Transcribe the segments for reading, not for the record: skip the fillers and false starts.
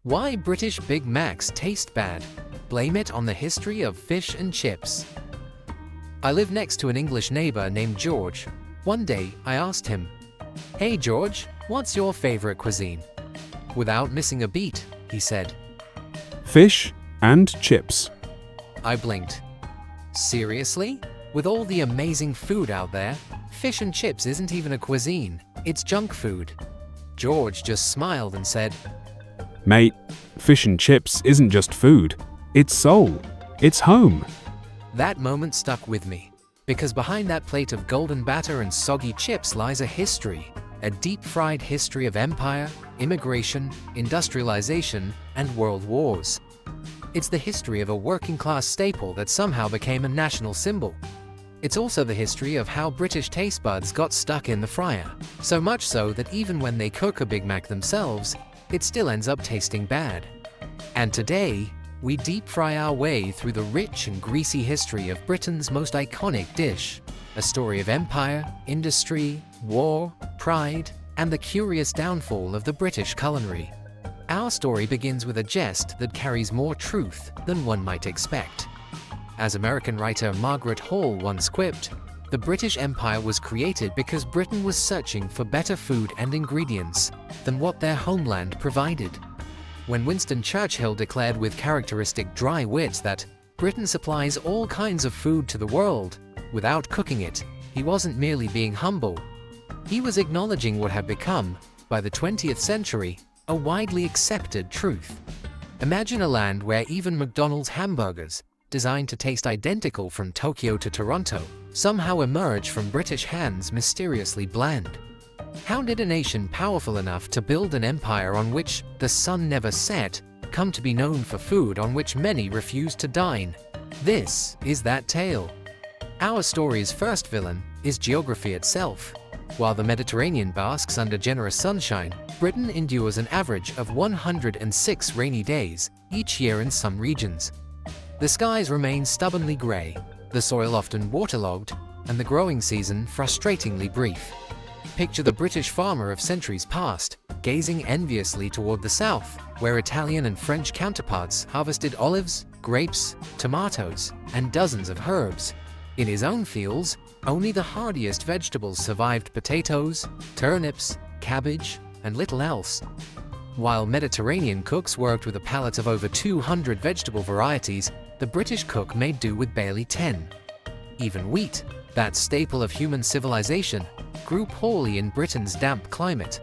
Why British Big Macs taste bad. Blame it on the history of fish and chips. I live next to an English neighbor named George. One day, I asked him, "Hey George, what's your favorite cuisine?" Without missing a beat, he said, "Fish and chips." I blinked. Seriously? With all the amazing food out there, fish and chips isn't even a cuisine, it's junk food. George just smiled and said, Mate, fish and chips isn't just food. It's soul. It's home. That moment stuck with me, because behind that plate of golden batter and soggy chips lies a history, a deep-fried history of empire, immigration, industrialization, and world wars. It's the history of a working-class staple that somehow became a national symbol. It's also the history of how British taste buds got stuck in the fryer, so much so that even when they cook a Big Mac themselves, it still ends up tasting bad. And today, we deep fry our way through the rich and greasy history of Britain's most iconic dish, a story of empire, industry, war, pride, and the curious downfall of the British culinary. Our story begins with a jest that carries more truth than one might expect. As American writer Margaret Hall once quipped, the British Empire was created because Britain was searching for better food and ingredients than what their homeland provided. When Winston Churchill declared with characteristic dry wit that Britain supplies all kinds of food to the world without cooking it, he wasn't merely being humble. He was acknowledging what had become, by the 20th century, a widely accepted truth. Imagine a land where even McDonald's hamburgers, designed to taste identical from Tokyo to Toronto, somehow emerge from British hands mysteriously bland. How did a nation powerful enough to build an empire on which the sun never set come to be known for food on which many refused to dine? This is that tale. Our story's first villain is geography itself. While the Mediterranean basks under generous sunshine, Britain endures an average of 106 rainy days each year in some regions. The skies remain stubbornly grey, the soil often waterlogged, and the growing season frustratingly brief. Picture the British farmer of centuries past, gazing enviously toward the south, where Italian and French counterparts harvested olives, grapes, tomatoes, and dozens of herbs. In his own fields, only the hardiest vegetables survived: potatoes, turnips, cabbage, and little else. While Mediterranean cooks worked with a palette of over 200 vegetable varieties, the British cook made do with barely 10. Even wheat, that staple of human civilization, grew poorly in Britain's damp climate.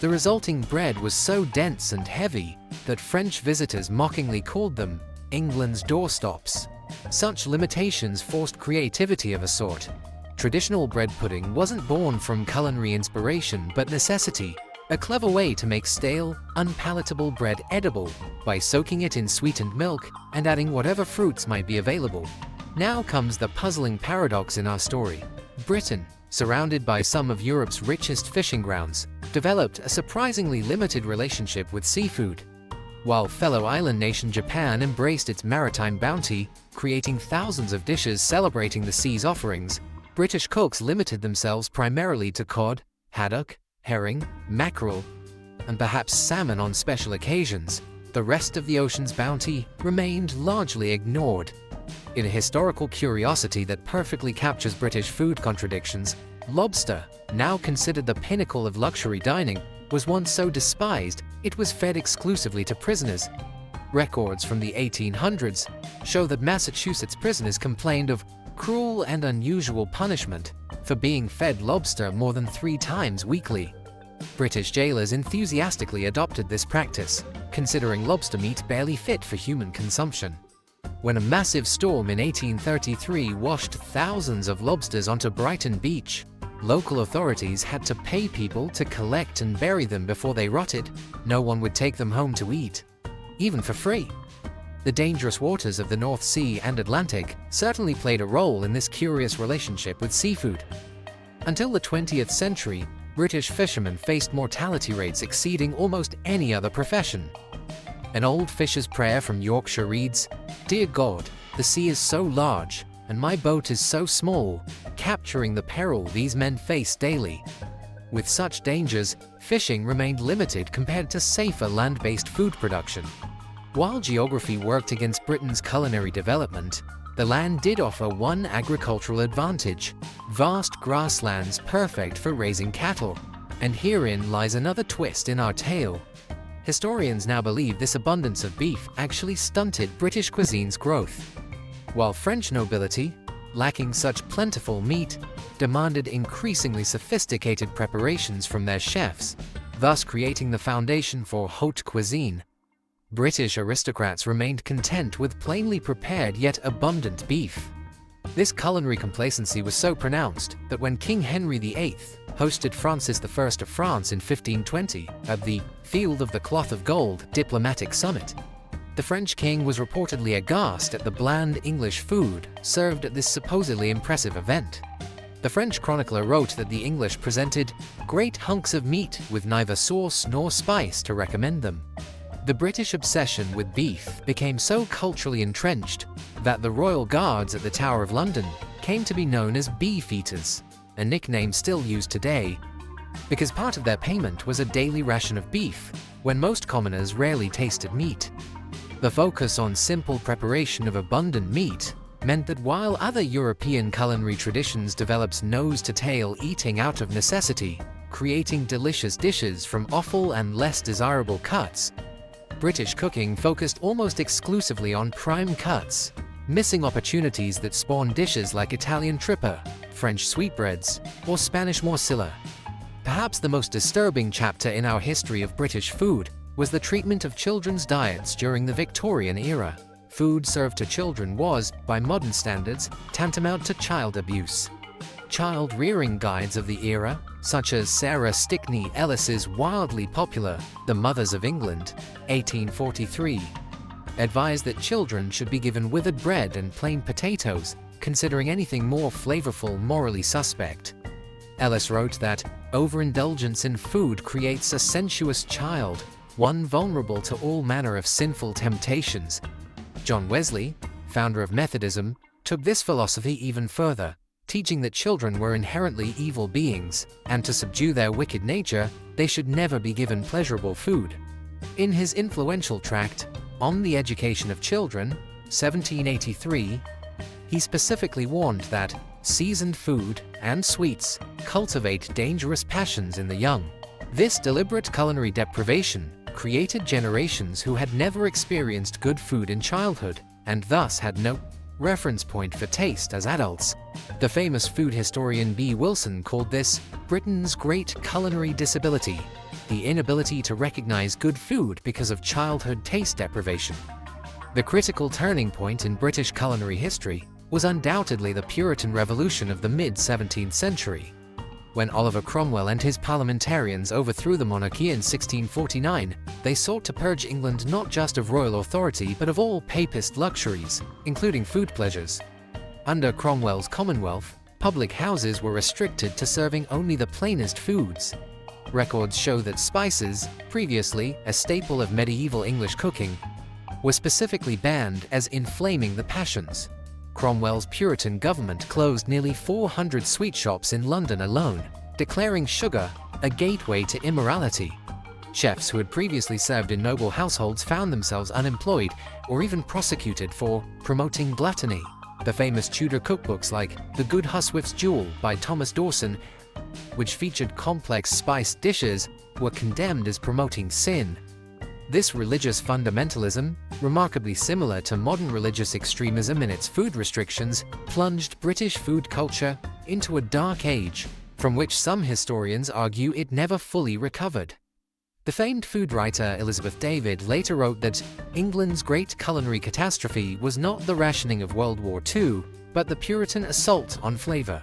The resulting bread was so dense and heavy that French visitors mockingly called them England's doorstops. Such limitations forced creativity of a sort. Traditional bread pudding wasn't born from culinary inspiration but necessity, a clever way to make stale, unpalatable bread edible by soaking it in sweetened milk and adding whatever fruits might be available. Now comes the puzzling paradox in our story. Britain, surrounded by some of Europe's richest fishing grounds, developed a surprisingly limited relationship with seafood. While fellow island nation Japan embraced its maritime bounty, creating thousands of dishes celebrating the sea's offerings, British cooks limited themselves primarily to cod, haddock, herring, mackerel, and perhaps salmon on special occasions. The rest of the ocean's bounty remained largely ignored. In a historical curiosity that perfectly captures British food contradictions, lobster, now considered the pinnacle of luxury dining, was once so despised it was fed exclusively to prisoners. Records from the 1800s show that Massachusetts prisoners complained of cruel and unusual punishment for being fed lobster more than 3 times weekly. British jailers enthusiastically adopted this practice, considering lobster meat barely fit for human consumption. When a massive storm in 1833 washed thousands of lobsters onto Brighton Beach, local authorities had to pay people to collect and bury them before they rotted. No one would take them home to eat, even for free. The dangerous waters of the North Sea and Atlantic certainly played a role in this curious relationship with seafood. Until the 20th century, British fishermen faced mortality rates exceeding almost any other profession. An old fisher's prayer from Yorkshire reads, "Dear God, the sea is so large, and my boat is so small," capturing the peril these men face daily. With such dangers, fishing remained limited compared to safer land-based food production. While geography worked against Britain's culinary development, the land did offer one agricultural advantage: vast grasslands perfect for raising cattle. And herein lies another twist in our tale. Historians now believe this abundance of beef actually stunted British cuisine's growth. While French nobility, lacking such plentiful meat, demanded increasingly sophisticated preparations from their chefs, thus creating the foundation for haute cuisine, British aristocrats remained content with plainly prepared yet abundant beef. This culinary complacency was so pronounced that when King Henry VIII hosted Francis I of France in 1520 at the Field of the Cloth of Gold diplomatic summit, the French king was reportedly aghast at the bland English food served at this supposedly impressive event. The French chronicler wrote that the English presented great hunks of meat with neither sauce nor spice to recommend them. The British obsession with beef became so culturally entrenched that the royal guards at the Tower of London came to be known as beef eaters, a nickname still used today, because part of their payment was a daily ration of beef, when most commoners rarely tasted meat. The focus on simple preparation of abundant meat meant that while other European culinary traditions developed nose-to-tail eating out of necessity, creating delicious dishes from offal and less desirable cuts, British cooking focused almost exclusively on prime cuts, missing opportunities that spawned dishes like Italian trippa, French sweetbreads, or Spanish morcilla. Perhaps the most disturbing chapter in our history of British food was the treatment of children's diets during the Victorian era. Food served to children was, by modern standards, tantamount to child abuse. Child rearing guides of the era, such as Sarah Stickney Ellis's wildly popular The Mothers of England, 1843, advised that children should be given withered bread and plain potatoes, considering anything more flavorful morally suspect. Ellis wrote that overindulgence in food creates a sensuous child, one vulnerable to all manner of sinful temptations. John Wesley, founder of Methodism, took this philosophy even further, teaching that children were inherently evil beings, and to subdue their wicked nature, they should never be given pleasurable food. In his influential tract, On the Education of Children, 1783, he specifically warned that seasoned food and sweets cultivate dangerous passions in the young. This deliberate culinary deprivation created generations who had never experienced good food in childhood, and thus had no reference point for taste as adults. The famous food historian B. Wilson called this Britain's great culinary disability, the inability to recognize good food because of childhood taste deprivation. The critical turning point in British culinary history was undoubtedly the Puritan Revolution of the mid-17th century. When Oliver Cromwell and his parliamentarians overthrew the monarchy in 1649, they sought to purge England not just of royal authority but of all papist luxuries, including food pleasures. Under Cromwell's Commonwealth, public houses were restricted to serving only the plainest foods. Records show that spices, previously a staple of medieval English cooking, were specifically banned as inflaming the passions. Cromwell's Puritan government closed nearly 400 sweet shops in London alone, declaring sugar a gateway to immorality. Chefs who had previously served in noble households found themselves unemployed or even prosecuted for promoting gluttony. The famous Tudor cookbooks like The Good Huswife's Jewel by Thomas Dawson, which featured complex spiced dishes, were condemned as promoting sin. This religious fundamentalism, remarkably similar to modern religious extremism in its food restrictions, plunged British food culture into a dark age, from which some historians argue it never fully recovered. The famed food writer Elizabeth David later wrote that England's great culinary catastrophe was not the rationing of World War II, but the Puritan assault on flavor.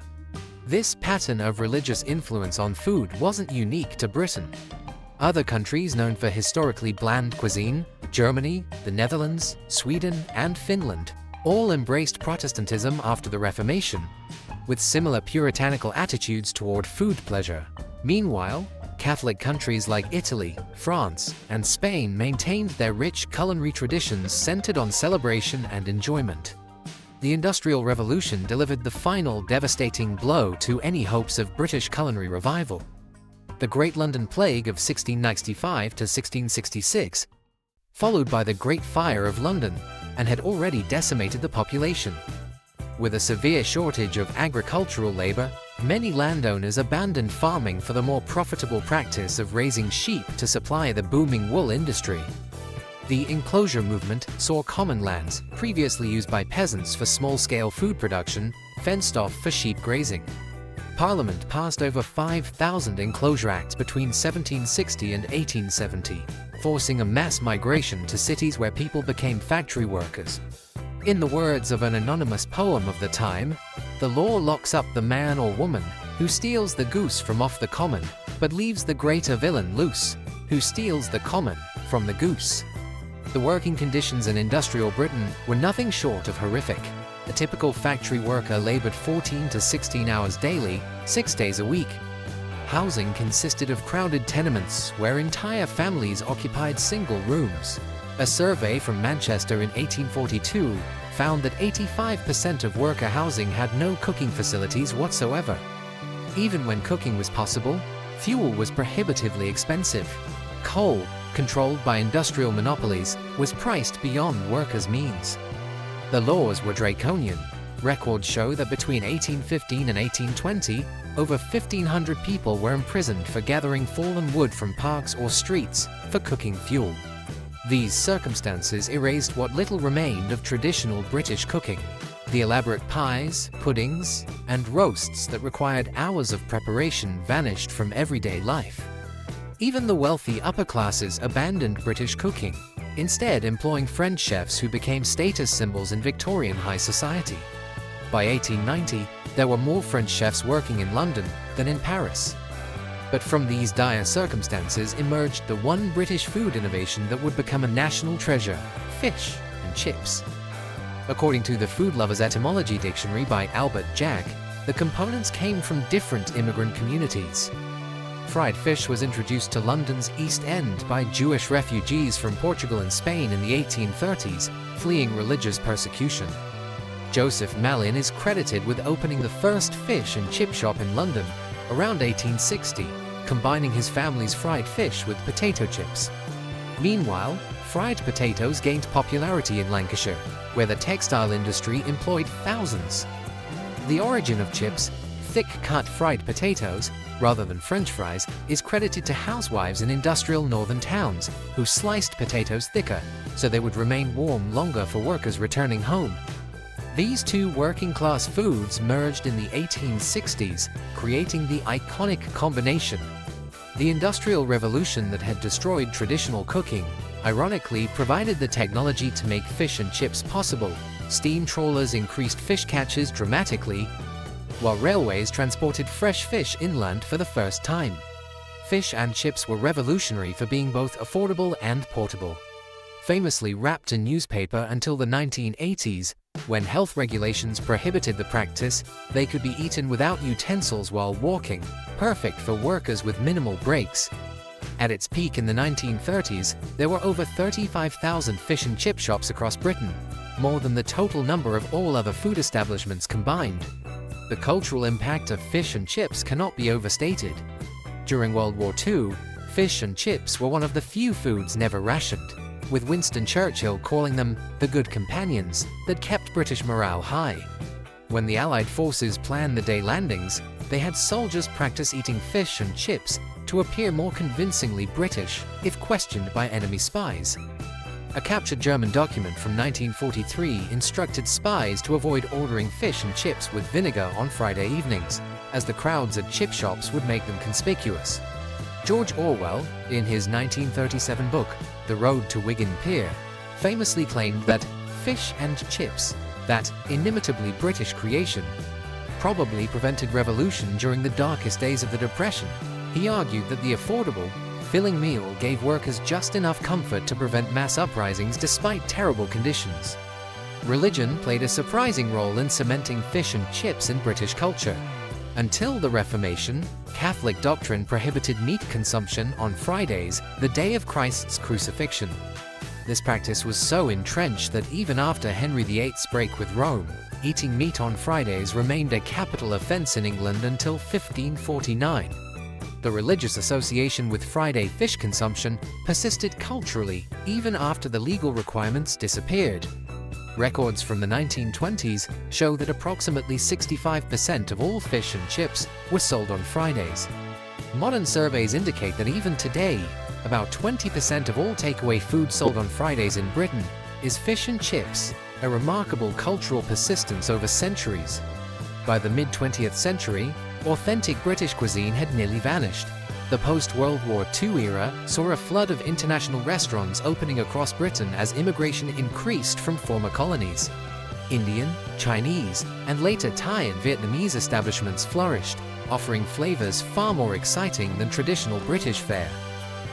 This pattern of religious influence on food wasn't unique to Britain. Other countries known for historically bland cuisine, Germany, the Netherlands, Sweden, and Finland, all embraced Protestantism after the Reformation, with similar puritanical attitudes toward food pleasure. Meanwhile, Catholic countries like Italy, France, and Spain maintained their rich culinary traditions centered on celebration and enjoyment. The Industrial Revolution delivered the final devastating blow to any hopes of British culinary revival. the Great London Plague of 1695 to 1666, followed by the Great Fire of London, and had already decimated the population. With a severe shortage of agricultural labor, many landowners abandoned farming for the more profitable practice of raising sheep to supply the booming wool industry. The enclosure movement saw common lands, previously used by peasants for small-scale food production, fenced off for sheep grazing. Parliament passed over 5,000 enclosure acts between 1760 and 1870, forcing a mass migration to cities where people became factory workers. In the words of an anonymous poem of the time, the law locks up the man or woman who steals the goose from off the common, but leaves the greater villain loose, who steals the common from the goose. The working conditions in industrial Britain were nothing short of horrific. A typical factory worker labored 14 to 16 hours daily, 6 days a week. Housing consisted of crowded tenements where entire families occupied single rooms. A survey from Manchester in 1842 found that 85% of worker housing had no cooking facilities whatsoever. Even when cooking was possible, fuel was prohibitively expensive. Coal, controlled by industrial monopolies, was priced beyond workers' means. The laws were draconian. Records show that between 1815 and 1820, over 1,500 people were imprisoned for gathering fallen wood from parks or streets for cooking fuel. These circumstances erased what little remained of traditional British cooking. The elaborate pies, puddings, and roasts that required hours of preparation vanished from everyday life. Even the wealthy upper classes abandoned British cooking, instead employing French chefs who became status symbols in Victorian high society. By 1890, there were more French chefs working in London than in Paris. But from these dire circumstances emerged the one British food innovation that would become a national treasure: fish and chips. According to the Food Lover's Etymology Dictionary by Albert Jack, the components came from different immigrant communities. Fried fish was introduced to London's East End by Jewish refugees from Portugal and Spain in the 1830s, fleeing religious persecution. Joseph Malin is credited with opening the first fish and chip shop in London around 1860, combining his family's fried fish with potato chips. Meanwhile, fried potatoes gained popularity in Lancashire, where the textile industry employed thousands. The origin of chips, thick-cut fried potatoes, rather than French fries, is credited to housewives in industrial northern towns who sliced potatoes thicker so they would remain warm longer for workers returning home. These two working-class foods merged in the 1860s, creating the iconic combination. The Industrial Revolution that had destroyed traditional cooking, ironically, provided the technology to make fish and chips possible. Steam trawlers increased fish catches dramatically, while railways transported fresh fish inland for the first time. Fish and chips were revolutionary for being both affordable and portable. Famously wrapped in newspaper until the 1980s, when health regulations prohibited the practice, they could be eaten without utensils while walking, perfect for workers with minimal breaks. At its peak in the 1930s, there were over 35,000 fish and chip shops across Britain, more than the total number of all other food establishments combined. The cultural impact of fish and chips cannot be overstated. During World War II, fish and chips were one of the few foods never rationed, with Winston Churchill calling them the good companions that kept British morale high. When the Allied forces planned the day landings, they had soldiers practice eating fish and chips to appear more convincingly British if questioned by enemy spies. A captured German document from 1943 instructed spies to avoid ordering fish and chips with vinegar on Friday evenings, as the crowds at chip shops would make them conspicuous. George Orwell, in his 1937 book, The Road to Wigan Pier, famously claimed that fish and chips, that inimitably British creation, probably prevented revolution during the darkest days of the Depression. He argued that the affordable, filling meal gave workers just enough comfort to prevent mass uprisings despite terrible conditions. Religion played a surprising role in cementing fish and chips in British culture. Until the Reformation, Catholic doctrine prohibited meat consumption on Fridays, the day of Christ's crucifixion. This practice was so entrenched that even after Henry VIII's break with Rome, eating meat on Fridays remained a capital offense in England until 1549. The religious association with Friday fish consumption persisted culturally even after the legal requirements disappeared. Records from the 1920s show that approximately 65% of all fish and chips were sold on Fridays. Modern surveys indicate that even today, about 20% of all takeaway food sold on Fridays in Britain is fish and chips, a remarkable cultural persistence over centuries. By the mid-20th century, authentic British cuisine had nearly vanished. The post-World War II era saw a flood of international restaurants opening across Britain as immigration increased from former colonies. Indian, Chinese, and later Thai and Vietnamese establishments flourished, offering flavors far more exciting than traditional British fare.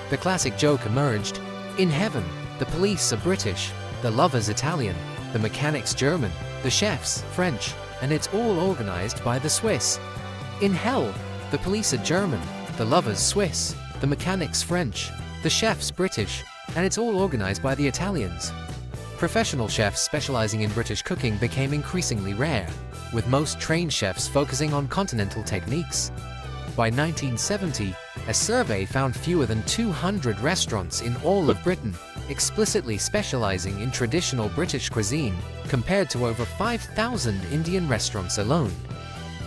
The classic joke emerged: in heaven, the police are British, the lovers Italian, the mechanics German, the chefs French, and it's all organized by the Swiss. In hell, the police are German, the lovers Swiss, the mechanics French, the chefs British, and it's all organized by the Italians. Professional chefs specializing in British cooking became increasingly rare, with most trained chefs focusing on continental techniques. By 1970, a survey found fewer than 200 restaurants in all of Britain explicitly specializing in traditional British cuisine, compared to over 5,000 Indian restaurants alone.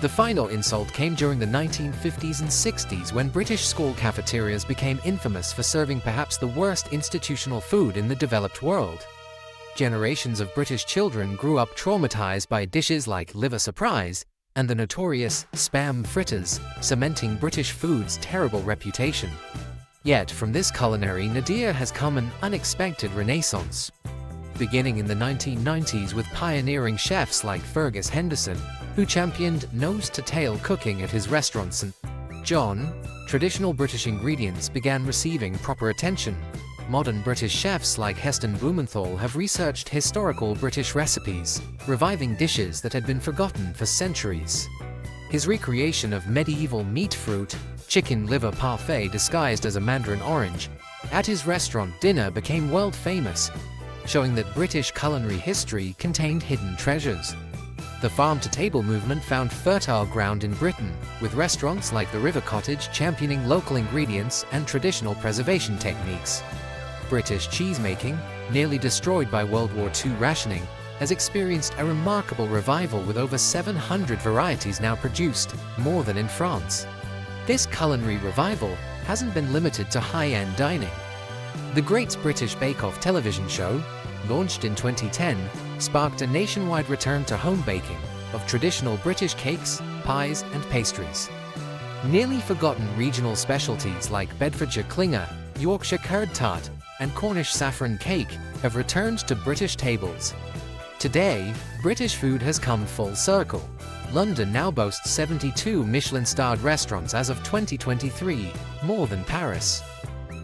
The final insult came during the 1950s and 60s when British school cafeterias became infamous for serving perhaps the worst institutional food in the developed world. Generations of British children grew up traumatized by dishes like liver surprise and the notorious spam fritters, cementing British food's terrible reputation. Yet from this culinary nadir has come an unexpected renaissance. Beginning in the 1990s with pioneering chefs like Fergus Henderson, who championed nose-to-tail cooking at his restaurant St. John, traditional British ingredients began receiving proper attention. Modern British chefs like Heston Blumenthal have researched historical British recipes, reviving dishes that had been forgotten for centuries. His recreation of medieval meat fruit, chicken liver parfait disguised as a mandarin orange, at his restaurant dinner became world famous, showing that British culinary history contained hidden treasures. The farm-to-table movement found fertile ground in Britain, with restaurants like the River Cottage championing local ingredients and traditional preservation techniques. British cheesemaking, nearly destroyed by World War II rationing, has experienced a remarkable revival with over 700 varieties now produced, more than in France. This culinary revival hasn't been limited to high-end dining. The Great British Bake Off television show, launched in 2010, sparked a nationwide return to home baking of traditional British cakes, pies, and pastries. Nearly forgotten regional specialties like Bedfordshire Clinger, Yorkshire Curd Tart, and Cornish saffron cake have returned to British tables. Today, British food has come full circle. London now boasts 72 Michelin-starred restaurants as of 2023, more than Paris.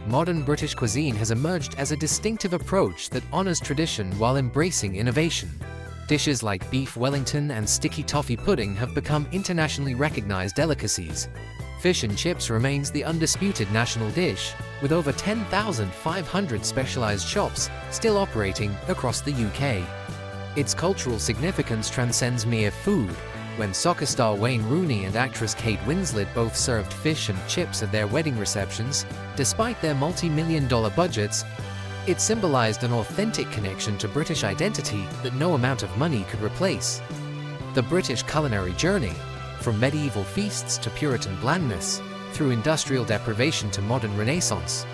Modern British cuisine has emerged as a distinctive approach that honors tradition while embracing innovation. Dishes like beef Wellington and sticky toffee pudding have become internationally recognized delicacies. Fish and chips remains the undisputed national dish, with over 10,500 specialized shops still operating across the UK. Its cultural significance transcends mere food. When soccer star Wayne Rooney and actress Kate Winslet both served fish and chips at their wedding receptions, despite their multi-million-dollar budgets, it symbolized an authentic connection to British identity that no amount of money could replace. The British culinary journey, from medieval feasts to Puritan blandness, through industrial deprivation to modern renaissance,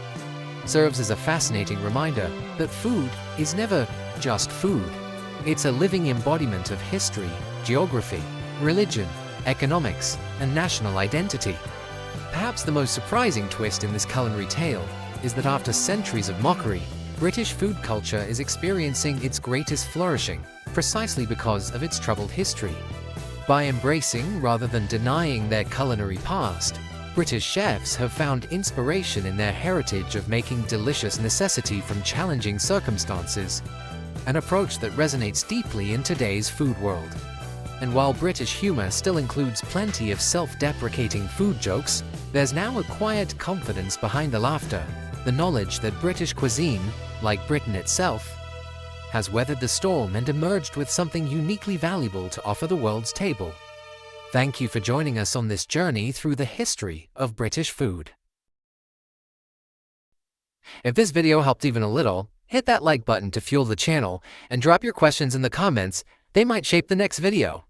serves as a fascinating reminder that food is never just food. It's a living embodiment of history, geography, religion, economics, and national identity. Perhaps the most surprising twist in this culinary tale is that after centuries of mockery, British food culture is experiencing its greatest flourishing, precisely because of its troubled history. By embracing rather than denying their culinary past, British chefs have found inspiration in their heritage of making delicious necessity from challenging circumstances, an approach that resonates deeply in today's food world. And while British humor still includes plenty of self-deprecating food jokes, there's now a quiet confidence behind the laughter, the knowledge that British cuisine, like Britain itself, has weathered the storm and emerged with something uniquely valuable to offer the world's table. Thank you for joining us on this journey through the history of British food. If this video helped even a little, hit that like button to fuel the channel and drop your questions in the comments. They might shape the next video.